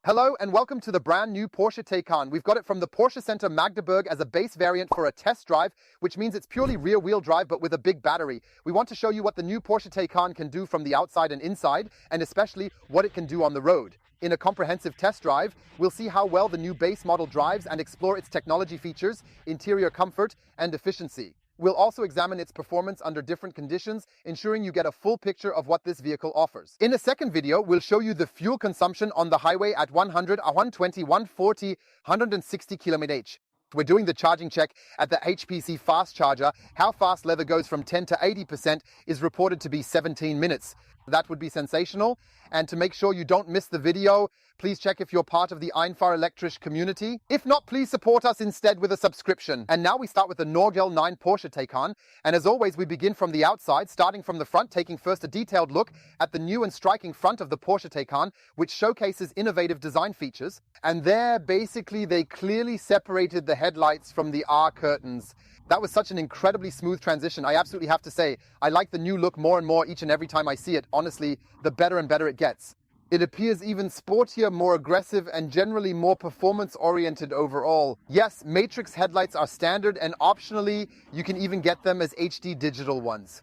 Hello and welcome to the brand new Porsche Taycan. We've got it from the Porsche Center Magdeburg as a base variant for a test drive, which means it's purely rear-wheel drive but with a big battery. We want to show you what the new Porsche Taycan can do from the outside and inside, and especially what it can do on the road. In a comprehensive test drive, we'll see how well the new base model drives and explore its technology features, interior comfort, and efficiency. We'll also examine its performance under different conditions, ensuring you get a full picture of what this vehicle offers. In a second video, we'll show you the fuel consumption on the highway at 100, 120, 140, 160 km/h. We're doing the charging check at the HPC fast charger. How fast leather goes from 10 to 80% is reported to be 17 minutes. That would be sensational. And to make sure you don't miss the video, please check if you're part of the einfach elektrisch community. If not, please support us instead with a subscription. And now we start with the Your OLLI 9 Porsche Taycan. And as always, we begin from the outside, starting from the front, taking first a detailed look at the new and striking front of the Porsche Taycan, which showcases innovative design features. And there, basically, they clearly separated the headlights from the R curtains. That was such an incredibly smooth transition. I absolutely have to say, I like the new look more and more each and every time I see it. Honestly, the better and better it gets. It appears even sportier, more aggressive, and generally more performance-oriented overall. Yes, matrix headlights are standard, and optionally, you can even get them as HD digital ones.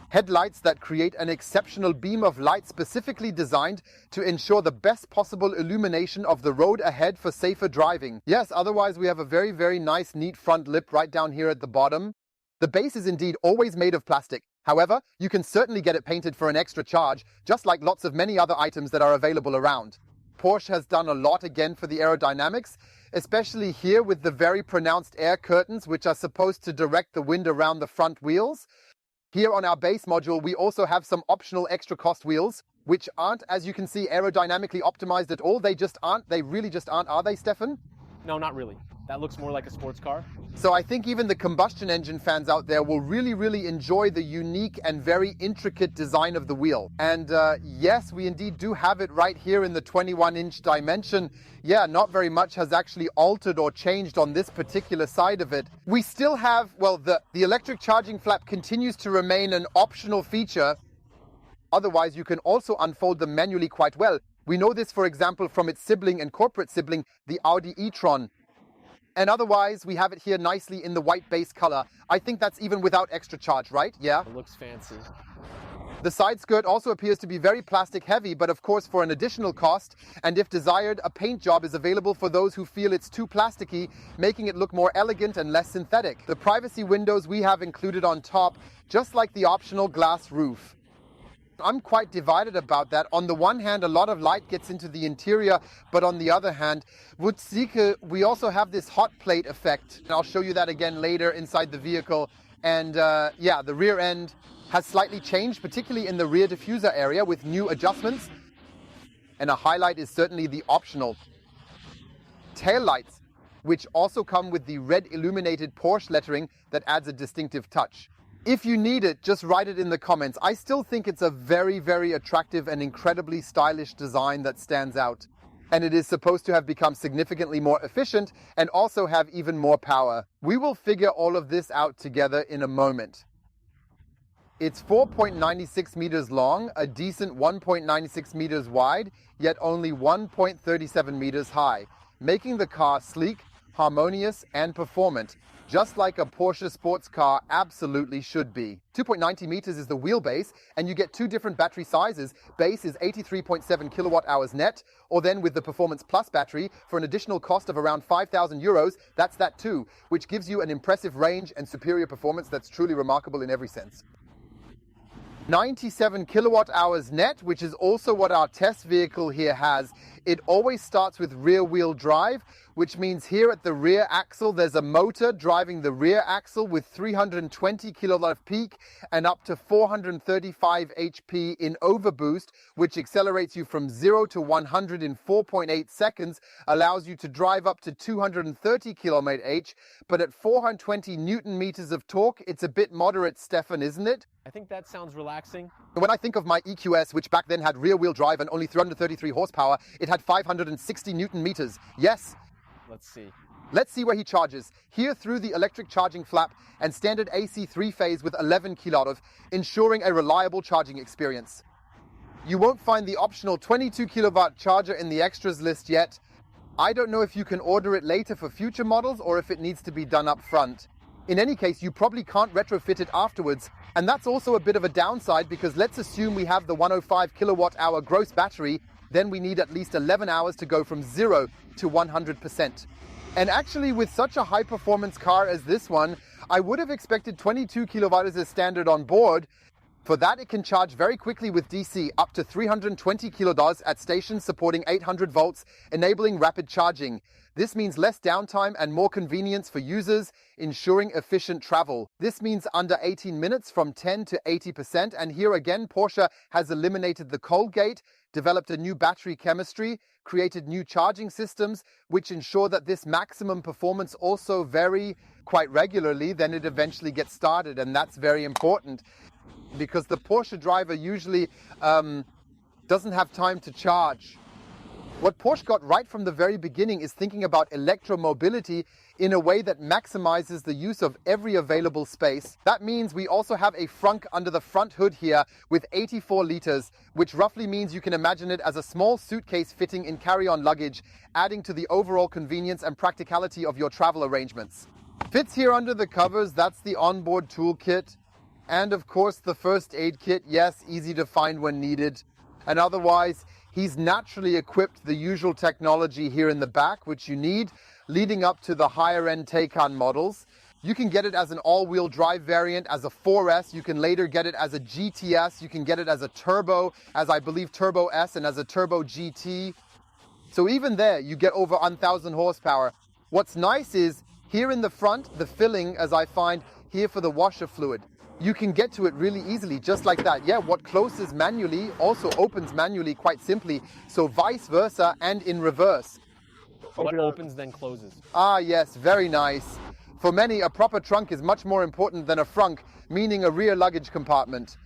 Headlights that create an exceptional beam of light specifically designed to ensure the best possible illumination of the road ahead for safer driving. Yes, otherwise we have a very, very nice, neat front lip right down here at the bottom. The base is indeed always made of plastic. However, you can certainly get it painted for an extra charge, just like lots of many other items that are available around. Porsche has done a lot again for the aerodynamics, especially here with the very pronounced air curtains, which are supposed to direct the wind around the front wheels. Here on our base module, we also have some optional extra cost wheels, which aren't, as you can see, aerodynamically optimized at all. They just aren't. They really just aren't, are they, Stefan? No, not really. That looks more like a sports car. So I think even the combustion engine fans out there will really enjoy the unique and very intricate design of the wheel. And yes, we indeed do have it right here in the 21-inch dimension. Yeah, not very much has actually altered or changed on this particular side of it. We still have, well, the electric charging flap continues to remain an optional feature. Otherwise, you can also unfold them manually quite well. We know this, for example, from its sibling and corporate sibling, the Audi e-tron. And otherwise, we have it here nicely in the white base color. I think that's even without extra charge, right? Yeah? It looks fancy. The side skirt also appears to be very plastic heavy, but of course for an additional cost, and if desired, a paint job is available for those who feel it's too plasticky, making it look more elegant and less synthetic. The privacy windows we have included on top, just like the optional glass roof. I'm quite divided about that. On the one hand, a lot of light gets into the interior, but on the other hand, we also have this hot plate effect. And I'll show you that again later inside the vehicle. And yeah, the rear end has slightly changed, particularly in the rear diffuser area with new adjustments. And a highlight is certainly the optional taillights, which also come with the red illuminated Porsche lettering that adds a distinctive touch. If you need it, just write it in the comments. I still think it's a very attractive and incredibly stylish design that stands out. And it is supposed to have become significantly more efficient and also have even more power. We will figure all of this out together in a moment. It's 4.96 meters long, a decent 1.96 meters wide, yet only 1.37 meters high, making the car sleek, harmonious, and performant, just like a Porsche sports car absolutely should be. 2.90 meters is the wheelbase, and you get two different battery sizes. Base is 83.7 kilowatt hours net, or then with the Performance Plus battery, for an additional cost of around 5,000 euros, that's that too, which gives you an impressive range and superior performance that's truly remarkable in every sense. 97 kilowatt hours net, which is also what our test vehicle here has. It always starts with rear wheel drive, which means here at the rear axle there's a motor driving the rear axle with 320 kilowatt peak and up to 435 HP in overboost, which accelerates you from 0 to 100 in 4.8 seconds, allows you to drive up to 230 km/h, but at 420 Newton meters of torque, it's a bit moderate, Stefan, isn't it? I think that sounds relaxing. When I think of my EQS, which back then had rear-wheel drive and only 333 horsepower, it had 560 Newton meters. Yes. Let's see where he charges. Here through the electric charging flap and standard AC 3-phase with 11 kW, ensuring a reliable charging experience. You won't find the optional 22 kilowatt charger in the extras list yet. I don't know if you can order it later for future models or if it needs to be done up front. In any case, you probably can't retrofit it afterwards, and that's also a bit of a downside because let's assume we have the 105 kilowatt hour gross battery, then we need at least 11 hours to go from 0 to 100%. And actually, with such a high performance car as this one, I would have expected 22 kilowatts as standard on board. For that, it can charge very quickly with DC, up to 320 kilowatts at stations supporting 800 volts, enabling rapid charging. This means less downtime and more convenience for users, ensuring efficient travel. This means under 18 minutes from 10 to 80%. And here again, Porsche has eliminated the cold gate, developed a new battery chemistry, created new charging systems, which ensure that this maximum performance also vary quite regularly. Then it eventually gets started, and that's very important, because the Porsche driver usually doesn't have time to charge. What Porsche got right from the very beginning is thinking about electromobility in a way that maximizes the use of every available space. That means we also have a frunk under the front hood here with 84 liters, which roughly means you can imagine it as a small suitcase fitting in carry-on luggage, adding to the overall convenience and practicality of your travel arrangements. Fits here under the covers, that's the onboard toolkit. And of course the first aid kit, yes, easy to find when needed. And otherwise, he's naturally equipped the usual technology here in the back, which you need, leading up to the higher end Taycan models. You can get it as an all-wheel drive variant, as a 4S. You can later get it as a GTS. You can get it as a turbo, as I believe Turbo S, and as a Turbo GT. So even there, you get over 1,000 horsepower. What's nice is, here in the front, the filling, as I find, here for the washer fluid. You can get to it really easily, just like that. Yeah, what closes manually also opens manually quite simply, so vice versa and in reverse. What opens then closes. Ah, yes, very nice. For many, a proper trunk is much more important than a frunk, meaning a rear luggage compartment.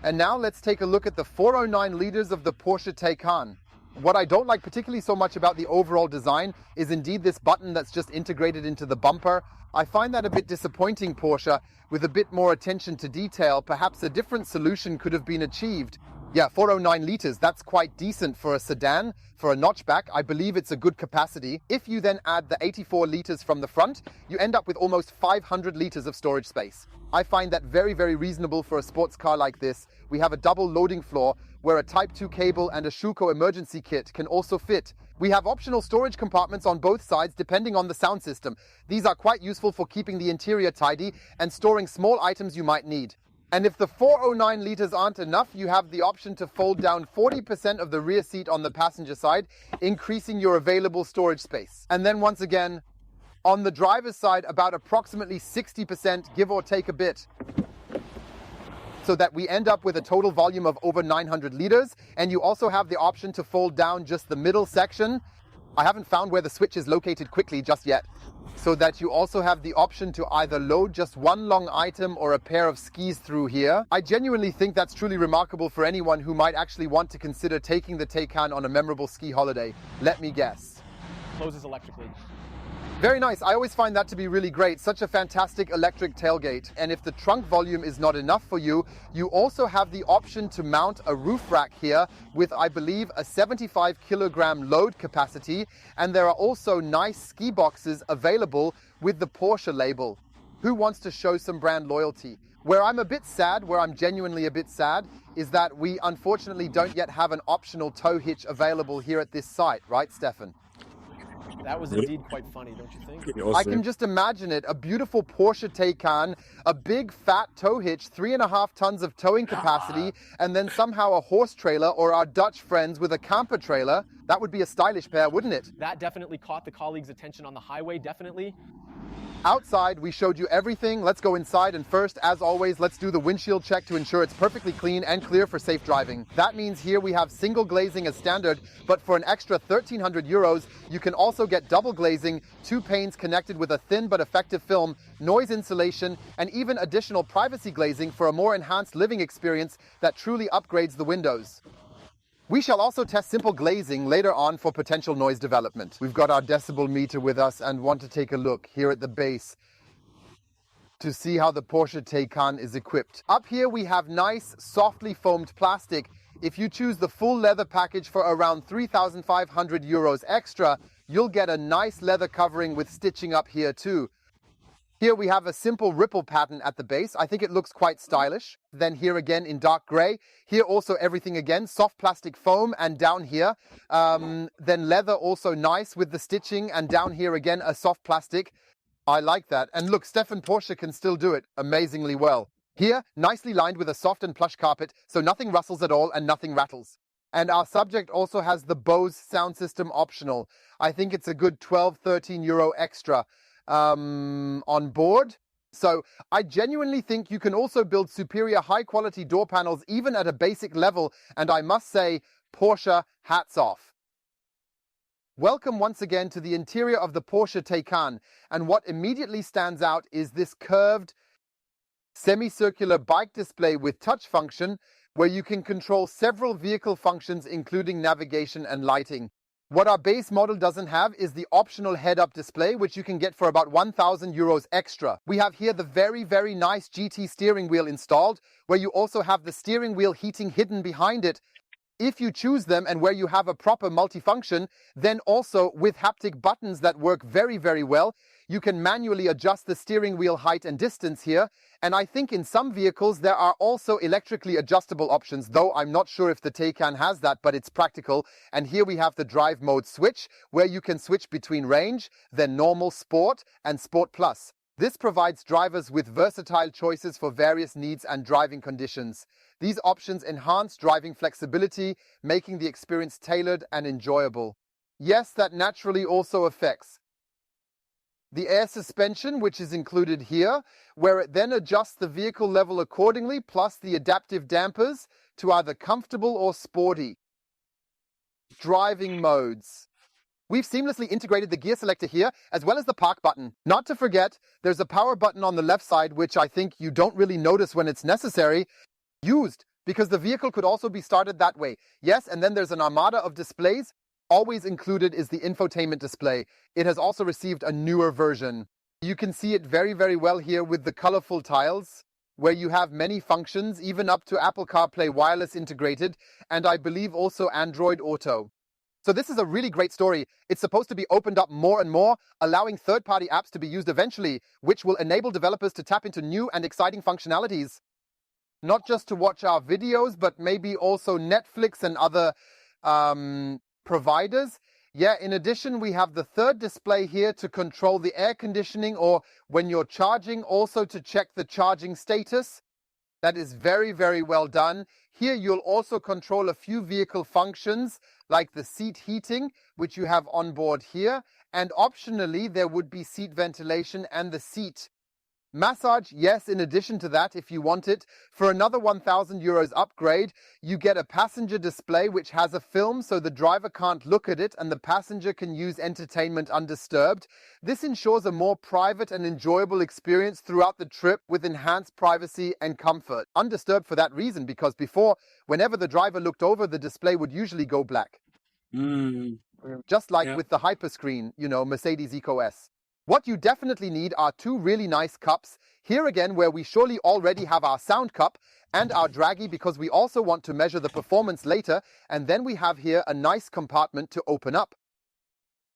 And now let's take a look at the 409 liters of the Porsche Taycan. What I don't like particularly so much about the overall design is indeed this button that's just integrated into the bumper. I find that a bit disappointing, Porsche. With a bit more attention to detail, perhaps a different solution could have been achieved. Yeah, 409 liters, that's quite decent for a sedan. For a notchback, I believe it's a good capacity. If you then add the 84 liters from the front, you end up with almost 500 liters of storage space. I find that very, very reasonable for a sports car like this. We have a double loading floor where a Type 2 cable and a Schuko emergency kit can also fit. We have optional storage compartments on both sides depending on the sound system. These are quite useful for keeping the interior tidy and storing small items you might need. And if the 409 liters aren't enough, you have the option to fold down 40% of the rear seat on the passenger side, increasing your available storage space. And then once again, on the driver's side, about approximately 60%, give or take a bit, so that we end up with a total volume of over 900 liters. And you also have the option to fold down just the middle section. I haven't found where the switch is located quickly just yet. So that you also have the option to either load just one long item or a pair of skis through here. I genuinely think that's truly remarkable for anyone who might actually want to consider taking the Taycan on a memorable ski holiday. Let me guess. Closes electrically. Very nice. I always find that to be really great. Such a fantastic electric tailgate. And if the trunk volume is not enough for you, you also have the option to mount a roof rack here with, I believe, a 75 kilogram load capacity. And there are also nice ski boxes available with the Porsche label. Who wants to show some brand loyalty? Where I'm a bit sad, where I'm genuinely a bit sad, is that we unfortunately don't yet have an optional tow hitch available here at this site, right, Stefan? That was indeed quite funny, don't you think? I can just imagine it. A beautiful Porsche Taycan, a big fat tow hitch, 3.5 tons of towing capacity, and then somehow a horse trailer or our Dutch friends with a camper trailer. That would be a stylish pair, wouldn't it? That definitely caught the colleagues' attention on the highway, definitely. Outside, we showed you everything. Let's go inside, and first, as always, let's do the windshield check to ensure it's perfectly clean and clear for safe driving. That means here we have single glazing as standard, but for an extra 1,300 euros, you can also get double glazing, 2 panes connected with a thin but effective film, noise insulation, and even additional privacy glazing for a more enhanced living experience that truly upgrades the windows. We shall also test simple glazing later on for potential noise development. We've got our decibel meter with us and want to take a look here at the base to see how the Porsche Taycan is equipped. Up here we have nice, softly foamed plastic If you choose the full leather package for around 3,500 euros extra, you'll get a nice leather covering with stitching up here too. Here we have a simple ripple pattern at the base. I think it looks quite stylish. Then here again in dark gray. Here also everything again, soft plastic foam, and down here, then leather also nice with the stitching, and down here again a soft plastic. I like that. And look, Stefan Porsche can still do it amazingly well. Here, nicely lined with a soft and plush carpet, so nothing rustles at all and nothing rattles. And our subject also has the Bose sound system optional. I think it's a good 12-13 euro extra on board. So I genuinely think you can also build superior high quality door panels even at a basic level, and I must say, Porsche, hats off. Welcome once again to the interior of the Porsche Taycan, and what immediately stands out is this curved semicircular bike display with touch function where you can control several vehicle functions including navigation and lighting. What our base model doesn't have is the optional head-up display, which you can get for about 1,000 euros extra. We have here the very, very nice GT steering wheel installed, where you also have the steering wheel heating hidden behind it. If you choose them and where you have a proper multifunction, then also with haptic buttons that work very, very well, you can manually adjust the steering wheel height and distance here. And I think in some vehicles there are also electrically adjustable options, though I'm not sure if the Taycan has that, but it's practical. And here we have the drive mode switch, where you can switch between range, then normal, sport, and sport plus. This provides drivers with versatile choices for various needs and driving conditions. These options enhance driving flexibility, making the experience tailored and enjoyable. Yes, that naturally also affects the air suspension, which is included here, where it then adjusts the vehicle level accordingly, plus the adaptive dampers to either comfortable or sporty. Driving modes. We've seamlessly integrated the gear selector here, as well as the park button. Not to forget, there's a power button on the left side, which I think you don't really notice when it's necessary, because the vehicle could also be started that way. Yes, and then there's an armada of displays. Always included is the infotainment display. It has also received a newer version. You can see it very, very well here with the colorful tiles, where you have many functions, even up to Apple CarPlay wireless integrated, and I believe also Android Auto. So this is a really great story. It's supposed to be opened up more and more, allowing third-party apps to be used eventually, which will enable developers to tap into new and exciting functionalities. Not just to watch our videos, but maybe also Netflix and other providers. Yeah, in addition, we have the third display here to control the air conditioning, or when you're charging, also to check the charging status. That is very, very well done. Here you'll also control a few vehicle functions like the seat heating, which you have on board here. And optionally, there would be seat ventilation and the seat massage. Yes, in addition to that, if you want it, for another 1,000 euros upgrade, you get a passenger display which has a film so the driver can't look at it and the passenger can use entertainment undisturbed. This ensures a more private and enjoyable experience throughout the trip with enhanced privacy and comfort. Undisturbed for that reason, because before, whenever the driver looked over, the display would usually go black. Just like with the hyperscreen, Mercedes EcoS. What you definitely need are two really nice cups. Here again, where we surely already have our sound cup and our draggy, because we also want to measure the performance later. And then we have here a nice compartment to open up.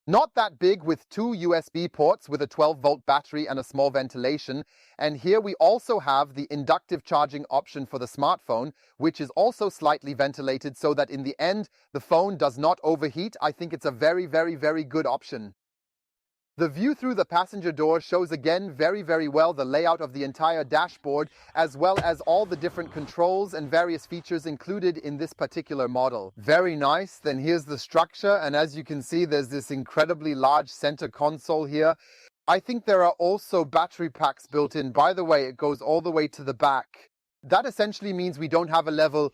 Not that big, with two USB ports with a 12-volt battery and a small ventilation. And here we also have the inductive charging option for the smartphone, which is also slightly ventilated so that in the end, the phone does not overheat. I think it's a very, very, very good option. The view through the passenger door shows again very, very well the layout of the entire dashboard, as well as all the different controls and various features included in this particular model. Very nice. Then here's the structure, and as you can see, there's this incredibly large center console here. I think there are also battery packs built in. By the way, it goes all the way to the back. That essentially means we don't have a level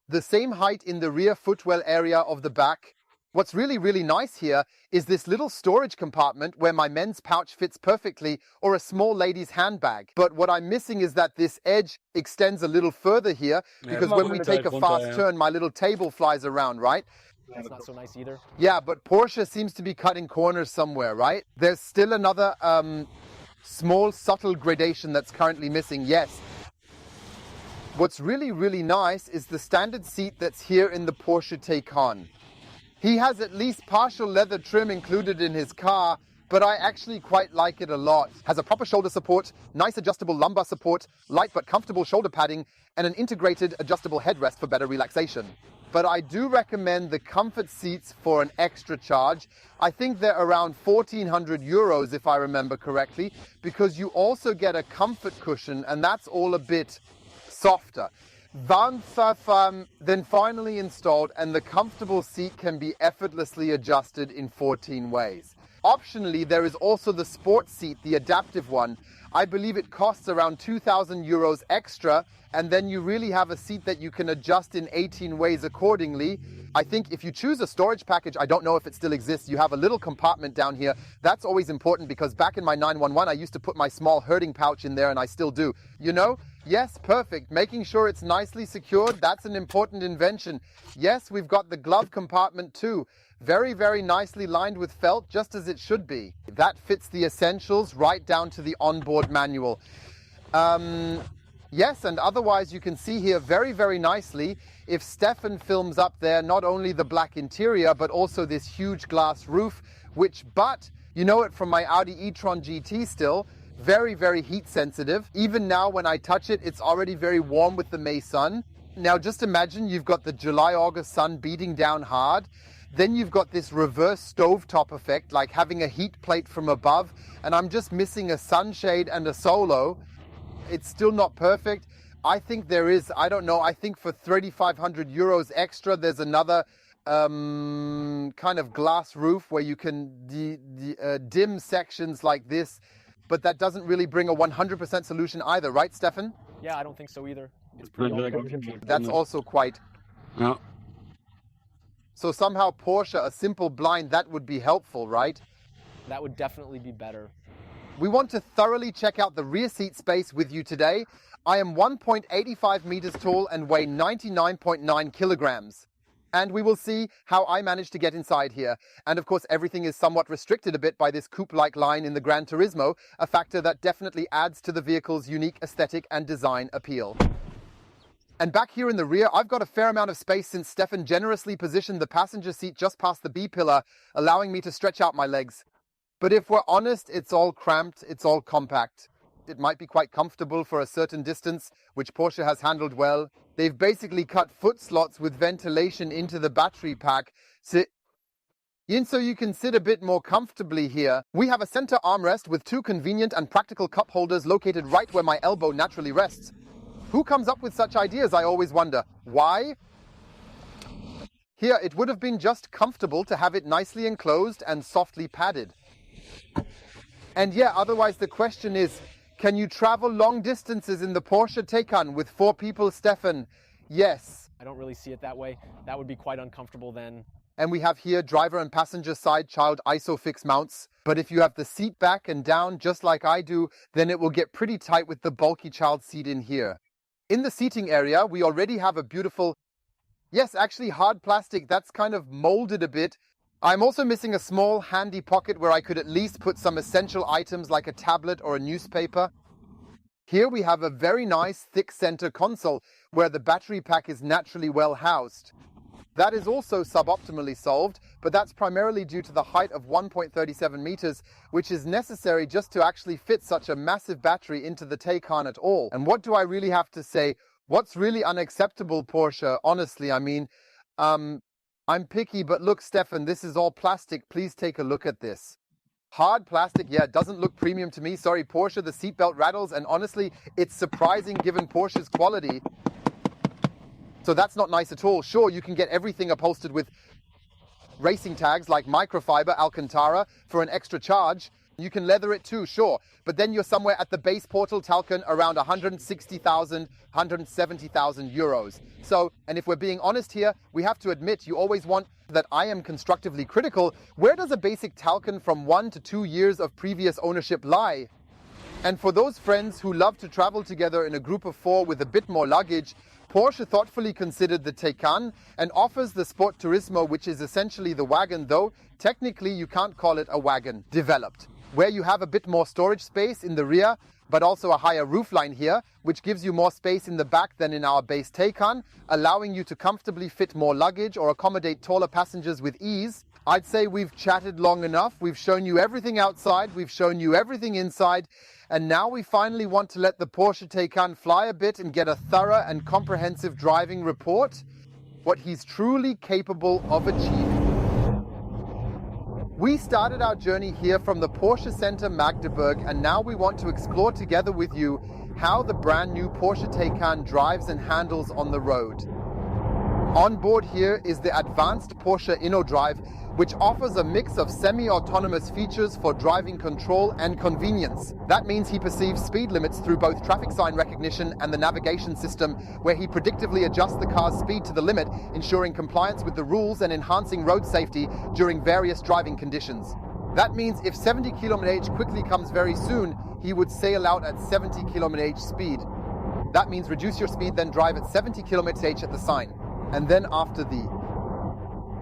the same height in the rear footwell area of the back. What's really, really nice here is this little storage compartment where my men's pouch fits perfectly, or a small lady's handbag. But what I'm missing is that this edge extends a little further here, because when we take a fast turn, my little table flies around, right? That's not so nice either. Yeah, but Porsche seems to be cutting corners somewhere, right? There's still another small, subtle gradation that's currently missing, yes. What's really, really nice is the standard seat that's here in the Porsche Taycan. He has at least partial leather trim included in his car, but I actually quite like it a lot. Has a proper shoulder support, nice adjustable lumbar support, light but comfortable shoulder padding, and an integrated adjustable headrest for better relaxation. But I do recommend the comfort seats for an extra charge. I think they're around 1,400 euros if I remember correctly, because you also get a comfort cushion, and that's all a bit softer. Then finally installed, and the comfortable seat can be effortlessly adjusted in 14 ways. Optionally, there is also the sport seat, the adaptive one. I believe it costs around 2,000 euros extra, and then you really have a seat that you can adjust in 18 ways accordingly. I think if you choose a storage package, I don't know if it still exists, you have a little compartment down here. That's always important because back in my 911, I used to put my small herding pouch in there, and I still do. You know? Yes, perfect. Making sure it's nicely secured, that's an important invention. Yes, we've got the glove compartment too. Very, very nicely lined with felt, just as it should be. That fits the essentials right down to the onboard manual. Yes, and otherwise you can see here very, very nicely, if Stefan films up there, not only the black interior, but also this huge glass roof, but you know it from my Audi e-tron GT still, very, very heat sensitive. Even now when I touch it, it's already very warm with the May sun. Now just imagine you've got the July-August sun beating down hard. Then you've got this reverse stovetop effect, like having a heat plate from above, and I'm just missing a sunshade and a solo. It's still not perfect. I think there is, I don't know, I think for 3,500 euros extra, there's another kind of glass roof where you can dim sections like this, but that doesn't really bring a 100% solution either, right, Stefan? Yeah, I don't think so either. It's pretty That's also quite... Yeah. So somehow Porsche, a simple blind, that would be helpful, right? That would definitely be better. We want to thoroughly check out the rear seat space with you today. I am 1.85 meters tall and weigh 99.9 kilograms. And we will see how I managed to get inside here. And of course, everything is somewhat restricted a bit by this coupe-like line in the Gran Turismo, a factor that definitely adds to the vehicle's unique aesthetic and design appeal. And back here in the rear, I've got a fair amount of space since Stefan generously positioned the passenger seat just past the B-pillar, allowing me to stretch out my legs. But if we're honest, it's all cramped, it's all compact. It might be quite comfortable for a certain distance, which Porsche has handled well. They've basically cut foot slots with ventilation into the battery pack, so you can sit a bit more comfortably here. We have a center armrest with two convenient and practical cup holders located right where my elbow naturally rests. Who comes up with such ideas, I always wonder. Why? Here, it would have been just comfortable to have it nicely enclosed and softly padded. And yeah, otherwise the question is, can you travel long distances in the Porsche Taycan with 4 people, Stefan? Yes. I don't really see it that way. That would be quite uncomfortable then. And we have here driver and passenger side child ISOFIX mounts. But if you have the seat back and down just like I do, then it will get pretty tight with the bulky child seat in here. In the seating area, we already have a beautiful, yes, actually hard plastic that's kind of molded a bit. I'm also missing a small handy pocket where I could at least put some essential items like a tablet or a newspaper. Here we have a very nice thick center console where the battery pack is naturally well housed. That is also suboptimally solved, but that's primarily due to the height of 1.37 meters, which is necessary just to actually fit such a massive battery into the Taycan at all. And what do I really have to say? What's really unacceptable, Porsche? Honestly, I mean, I'm picky, but look, Stefan, this is all plastic. Please take a look at this. Hard plastic, yeah, it doesn't look premium to me. Sorry, Porsche, the seatbelt rattles, and honestly, it's surprising given Porsche's quality. So that's not nice at all. Sure, you can get everything upholstered with racing tags like microfiber, Alcantara for an extra charge. You can leather it too, sure. But then you're somewhere at the base Portal Taycan around 160,000, 170,000 euros. So, and if we're being honest here, we have to admit you always want that I am constructively critical. Where does a basic Taycan from 1 to 2 years of previous ownership lie? And for those friends who love to travel together in a group of 4 with a bit more luggage, Porsche thoughtfully considered the Taycan and offers the Sport Turismo, which is essentially the wagon, though technically you can't call it a wagon, developed. where you have a bit more storage space in the rear, but also a higher roofline here, which gives you more space in the back than in our base Taycan, allowing you to comfortably fit more luggage or accommodate taller passengers with ease. I'd say we've chatted long enough. We've shown you everything outside, we've shown you everything inside, and now we finally want to let the Porsche Taycan fly a bit and get a thorough and comprehensive driving report, what he's truly capable of achieving. We started our journey here from the Porsche Center Magdeburg, and now we want to explore together with you how the brand new Porsche Taycan drives and handles on the road. On board here is the advanced Porsche InnoDrive, which offers a mix of semi-autonomous features for driving control and convenience. That means he perceives speed limits through both traffic sign recognition and the navigation system, where he predictively adjusts the car's speed to the limit, ensuring compliance with the rules and enhancing road safety during various driving conditions. That means if 70 km/h quickly comes very soon, he would sail out at 70 km/h speed. That means reduce your speed, then drive at 70 km/h at the sign. And then after the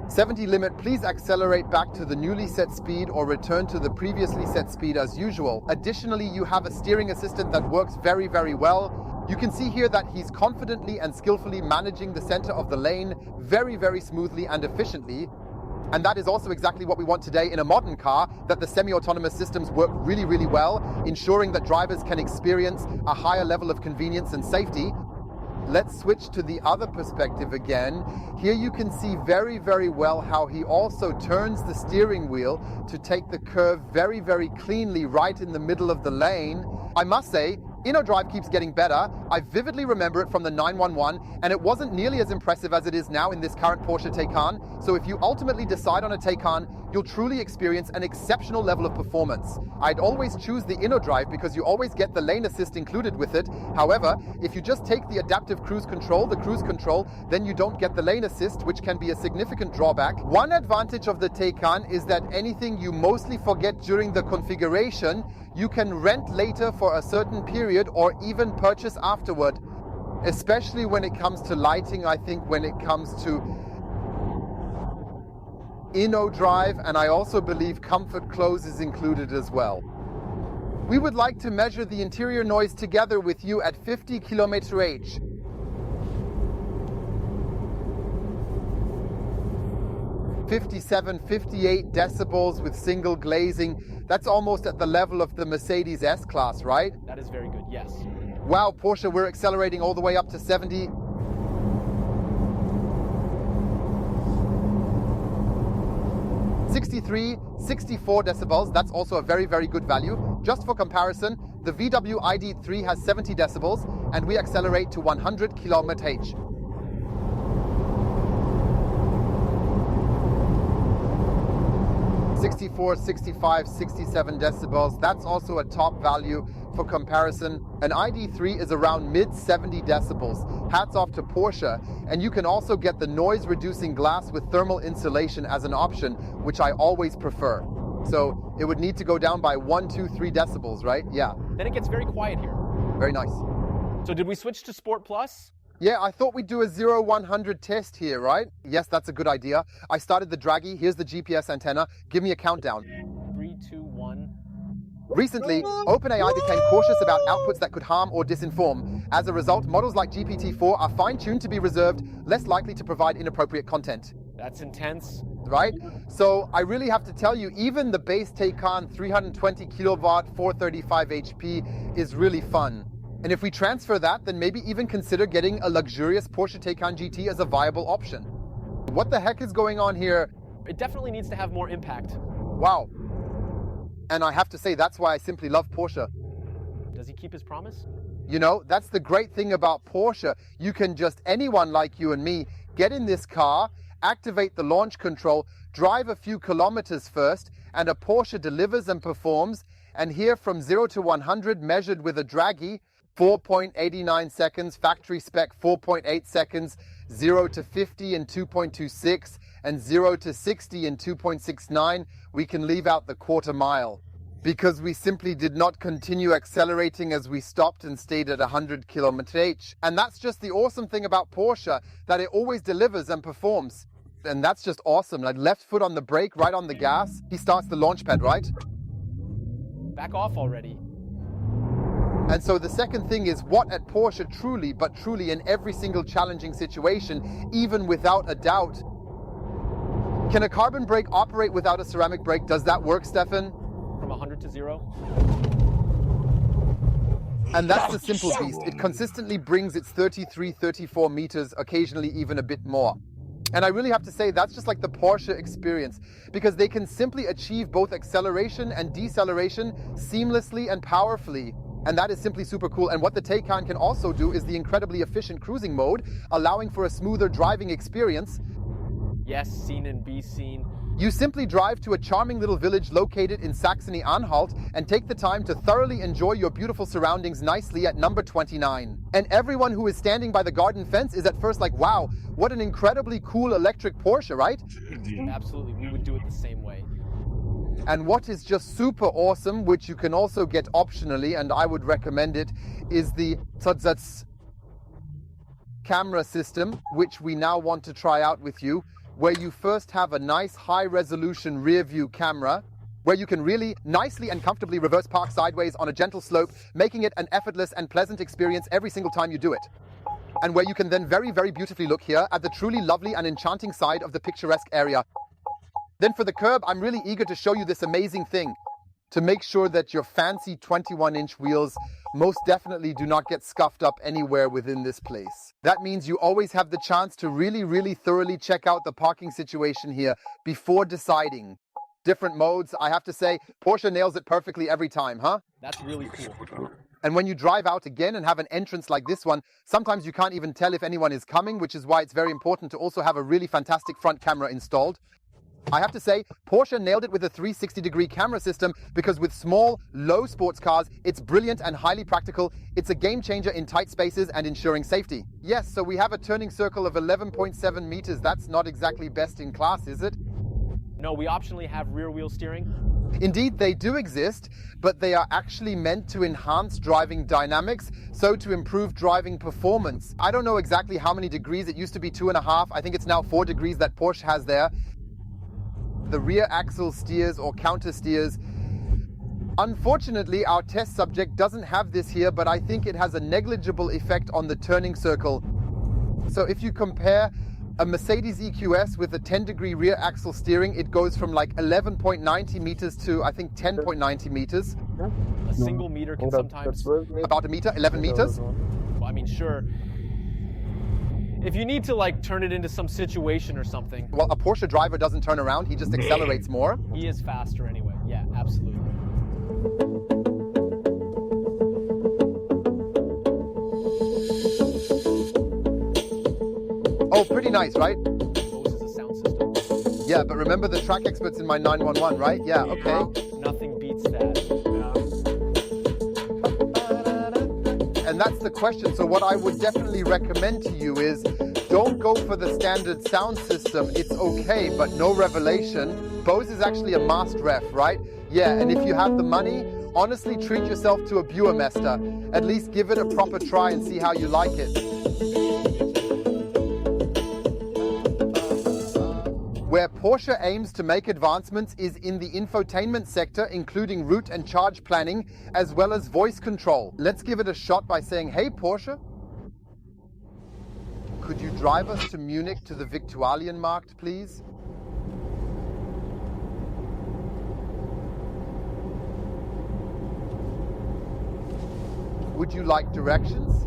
70 limit, please accelerate back to the newly set speed or return to the previously set speed as usual. Additionally, you have a steering assistant that works very, very well. You can see here that he's confidently and skillfully managing the center of the lane very, very smoothly and efficiently. And that is also exactly what we want today in a modern car, that the semi-autonomous systems work really, really well, ensuring that drivers can experience a higher level of convenience and safety. Let's switch to the other perspective again. Here you can see very, very well how he also turns the steering wheel to take the curve very, very cleanly right in the middle of the lane. I must say, InnoDrive keeps getting better. I vividly remember it from the 911, and it wasn't nearly as impressive as it is now in this current Porsche Taycan. So if you ultimately decide on a Taycan, you'll truly experience an exceptional level of performance. I'd always choose the InnoDrive because you always get the lane assist included with it. However, if you just take the adaptive cruise control, then you don't get the lane assist, which can be a significant drawback. One advantage of the Taycan is that anything you mostly forget during the configuration, you can rent later for a certain period or even purchase afterward. Especially when it comes to lighting, I think when it comes to InnoDrive, and I also believe comfort close is included as well. We would like to measure the interior noise together with you at 50 km/h. (57, 58 decibels with single glazing. That's almost at the level of the Mercedes S-Class, right? That is very good, yes. Wow, Porsche, we're accelerating all the way up to 70. (63, 64 decibels. That's also a very, very good value. Just for comparison, the VW ID.3 has 70 decibels, and we accelerate to 100 km/h. (64, 65, 67 decibels. That's also a top value. For comparison, an ID.3 is around mid-70 decibels. Hats off to Porsche. And you can also get the noise-reducing glass with thermal insulation as an option, which I always prefer. So it would need to go down by 1, 2, 3 decibels, right? Yeah. Then it gets very quiet here. Very nice. So did we switch to Sport Plus? Yeah, I thought we'd do a 0-100 test here, right? Yes, that's a good idea. I started the Draghi. Here's the GPS antenna. Give me a countdown. 3, 2, 1. Recently, OpenAI became cautious about outputs that could harm or disinform. As a result, models like GPT-4 are fine-tuned to be reserved, less likely to provide inappropriate content. That's intense. Right? So I really have to tell you, even the base Taycan 320 kilowatt 435 HP is really fun. And if we transfer that, then maybe even consider getting a luxurious Porsche Taycan GT as a viable option. What the heck is going on here? It definitely needs to have more impact. Wow. And I have to say, that's why I simply love Porsche. Does he keep his promise? You know, that's the great thing about Porsche. You can just, anyone like you and me, get in this car, activate the launch control, drive a few kilometers first, and a Porsche delivers and performs. And here from 0 to 100 measured with a Draghi, 4.89 seconds, factory spec 4.8 seconds, 0 to 50 in 2.26, and 0 to 60 in 2.69, we can leave out the quarter mile. Because we simply did not continue accelerating as we stopped and stayed at 100 km/h. And that's just the awesome thing about Porsche, that it always delivers and performs. And that's just awesome. Like left foot on the brake, right on the gas. He starts the launch pad, right? Back off already. And so the second thing is what at Porsche truly, but truly in every single challenging situation, even without a doubt, can a carbon brake operate without a ceramic brake? Does that work, Stefan? From 100 to 0? And that's the simple beast. It consistently brings its 33, 34 meters, occasionally even a bit more. And I really have to say that's just like the Porsche experience, because they can simply achieve both acceleration and deceleration seamlessly and powerfully. And that is simply super cool. And what the Taycan can also do is the incredibly efficient cruising mode, allowing for a smoother driving experience. Yes, seen and be seen. You simply drive to a charming little village located in Saxony-Anhalt and take the time to thoroughly enjoy your beautiful surroundings nicely at number 29. And everyone who is standing by the garden fence is at first like, wow, what an incredibly cool electric Porsche, right? Absolutely, we would do it the same way. And what is just super awesome, which you can also get optionally, and I would recommend it, is the camera system, which we now want to try out with you, where you first have a nice high-resolution rear-view camera, where you can really nicely and comfortably reverse park sideways on a gentle slope, making it an effortless and pleasant experience every single time you do it. And where you can then very, very beautifully look here at the truly lovely and enchanting side of the picturesque area. Then for the curb, I'm really eager to show you this amazing thing to make sure that your fancy 21-inch wheels most definitely do not get scuffed up anywhere within this place. That means you always have the chance to really, really thoroughly check out the parking situation here before deciding. Different modes, I have to say, Porsche nails it perfectly every time, huh? That's really cool. And when you drive out again and have an entrance like this one, sometimes you can't even tell if anyone is coming, which is why it's very important to also have a really fantastic front camera installed. I have to say, Porsche nailed it with a 360-degree camera system because with small, low sports cars, it's brilliant and highly practical. It's a game changer in tight spaces and ensuring safety. Yes, so we have a turning circle of 11.7 meters. That's not exactly best in class, is it? No, we optionally have rear wheel steering. Indeed, they do exist, but they are actually meant to enhance driving dynamics, so to improve driving performance. I don't know exactly how many degrees. It used to be 2.5. I think it's now 4 degrees that Porsche has there. The rear axle steers or counter steers. Unfortunately, our test subject doesn't have this here, but I think it has a negligible effect on the turning circle. So if you compare a Mercedes EQS with a 10-degree rear axle steering, it goes from like 11.90 meters to I think 10.90 meters. A single meter can sometimes... About a meter, 11 meters. Well, I mean, sure. If you need to like turn it into some situation or something. Well, a Porsche driver doesn't turn around, he just accelerates more. He is faster anyway. Yeah, absolutely. Oh, pretty nice, right? Bose is a sound system. Yeah, but remember the track experts in my 911, right? Yeah, okay. Nothing beats that. And that's the question. So what I would definitely recommend to you is don't go for the standard sound system. It's okay, but no revelation. Bose is actually a master ref, right? Yeah, and if you have the money, honestly treat yourself to a Buermeister. At least give it a proper try and see how you like it. Where Porsche aims to make advancements is in the infotainment sector, including route and charge planning, as well as voice control. Let's give it a shot by saying, hey Porsche, could you drive us to Munich to the Viktualienmarkt, please? Would you like directions?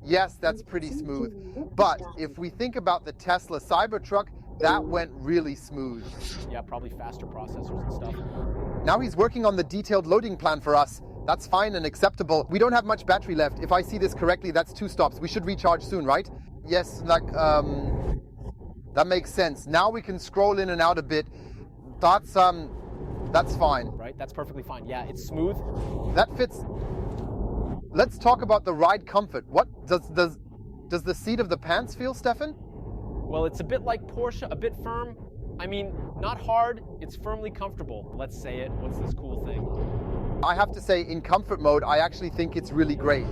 Yes, that's pretty smooth. But if we think about the Tesla Cybertruck, that went really smooth. Yeah, probably faster processors and stuff. Now he's working on the detailed loading plan for us. That's fine and acceptable. We don't have much battery left. If I see this correctly, that's 2 stops. We should recharge soon, right? Yes, like, that makes sense. Now we can scroll in and out a bit. That's fine. Right, that's perfectly fine. Yeah, it's smooth. That fits. Let's talk about the ride comfort. What does the seat of the pants feel, Stefan? Well, it's a bit like Porsche, a bit firm. I mean, not hard, it's firmly comfortable. Let's say it. What's this cool thing? I have to say, in comfort mode, I actually think it's really great.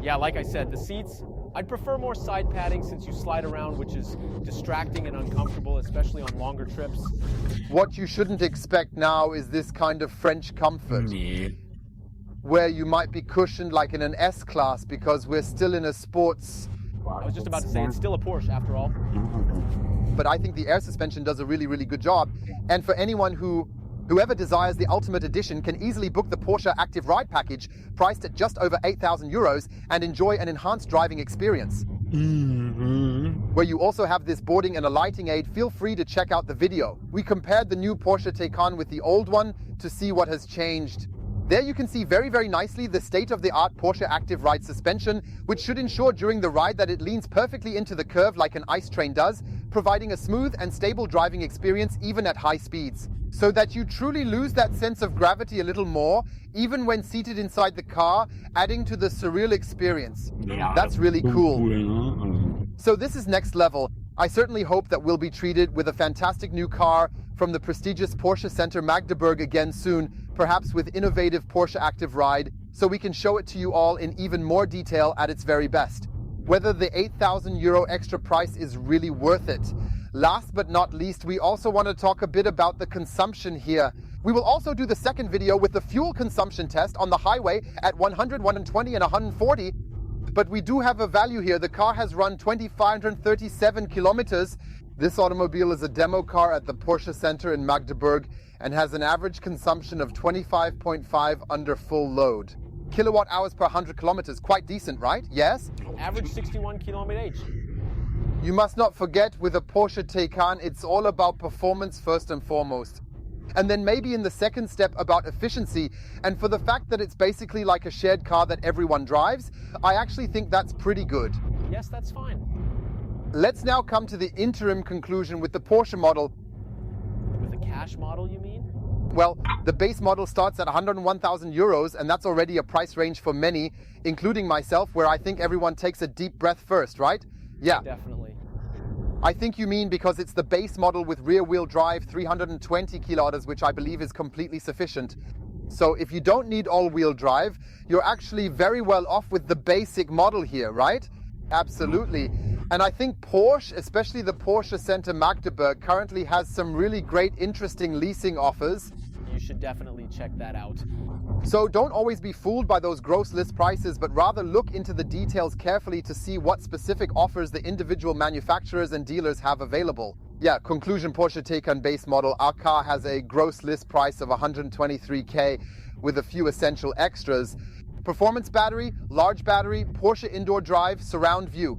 Yeah, like I said, the seats, I'd prefer more side padding since you slide around, which is distracting and uncomfortable, especially on longer trips. What you shouldn't expect now is this kind of French comfort, where you might be cushioned like in an S-Class because we're still in a sports... I was just about to say, it's still a Porsche after all. But I think the air suspension does a really, really good job. And for anyone whoever desires the ultimate edition can easily book the Porsche Active Ride package, priced at just over 8,000 euros, and enjoy an enhanced driving experience. Where you also have this boarding and a lighting aid, feel free to check out the video. We compared the new Porsche Taycan with the old one to see what has changed. There you can see very, very nicely the state-of-the-art Porsche Active Ride suspension, which should ensure during the ride that it leans perfectly into the curve like an ice train does, providing a smooth and stable driving experience even at high speeds. So that you truly lose that sense of gravity a little more, even when seated inside the car, adding to the surreal experience. That's really cool. So this is next level. I certainly hope that we'll be treated with a fantastic new car from the prestigious Porsche Center Magdeburg again soon, perhaps with innovative Porsche Active Ride, so we can show it to you all in even more detail at its very best. Whether the 8,000 euro extra price is really worth it. Last but not least, we also want to talk a bit about the consumption here. We will also do the second video with the fuel consumption test on the highway at 100, 120 and 140. But we do have a value here. The car has run 2,537 kilometers. This automobile is a demo car at the Porsche Center in Magdeburg and has an average consumption of 25.5 under full load. Kilowatt hours per 100 kilometers. Quite decent, right? Yes? Average 61 km/h. You must not forget, with a Porsche Taycan, it's all about performance first and foremost. And then maybe in the second step about efficiency. And for the fact that it's basically like a shared car that everyone drives, I actually think that's pretty good. Yes, that's fine. Let's now come to the interim conclusion with the Porsche model. With the cash model, you mean? Well, the base model starts at 101,000 euros, and that's already a price range for many, including myself, where I think everyone takes a deep breath first, right? Yeah. Definitely. I think you mean because it's the base model with rear-wheel drive, 320 kilometers, which I believe is completely sufficient. So if you don't need all-wheel drive, you're actually very well off with the basic model here, right? Absolutely. And I think Porsche, especially the Porsche Center Magdeburg, currently has some really great, interesting leasing offers. You should definitely check that out. So don't always be fooled by those gross list prices, but rather look into the details carefully to see what specific offers the individual manufacturers and dealers have available. Yeah, conclusion, Porsche Taycan base model. Our car has a gross list price of 123k with a few essential extras. Performance battery, large battery, Porsche indoor drive, surround view.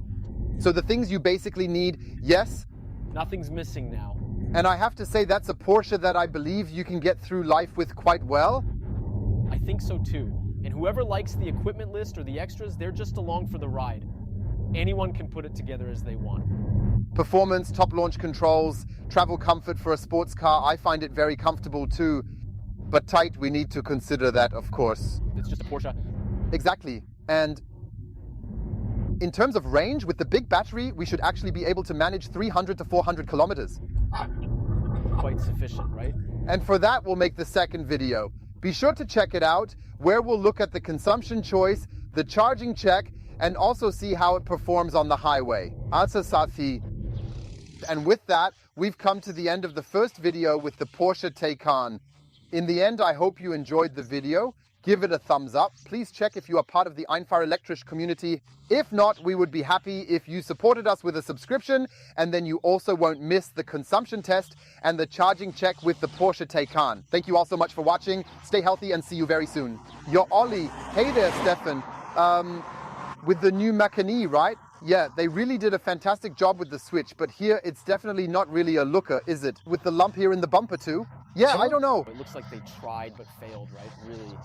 So the things you basically need, yes. Nothing's missing now. And I have to say that's a Porsche that I believe you can get through life with quite well. I think so too. And whoever likes the equipment list or the extras, they're just along for the ride. Anyone can put it together as they want. Performance, top launch controls, travel comfort for a sports car, I find it very comfortable too. But tight, we need to consider that, of course. It's just a Porsche. Exactly. And in terms of range, with the big battery, we should actually be able to manage 300 to 400 kilometers. Quite sufficient, right? And for that, we'll make the second video. Be sure to check it out, where we'll look at the consumption choice, the charging check, and also see how it performs on the highway. Also Sathi. And with that, we've come to the end of the first video with the Porsche Taycan. In the end, I hope you enjoyed the video. Give it a thumbs up. Please check if you are part of the einfach elektrisch community. If not, we would be happy if you supported us with a subscription, and then you also won't miss the consumption test and the charging check with the Porsche Taycan. Thank you all so much for watching. Stay healthy and see you very soon. Your OLLI. Hey there, Stefan. With the new Macani, right? Yeah, they really did a fantastic job with the switch, but here it's definitely not really a looker, is it? With the lump here in the bumper too? Yeah, I don't know. It looks like they tried but failed, right? Really.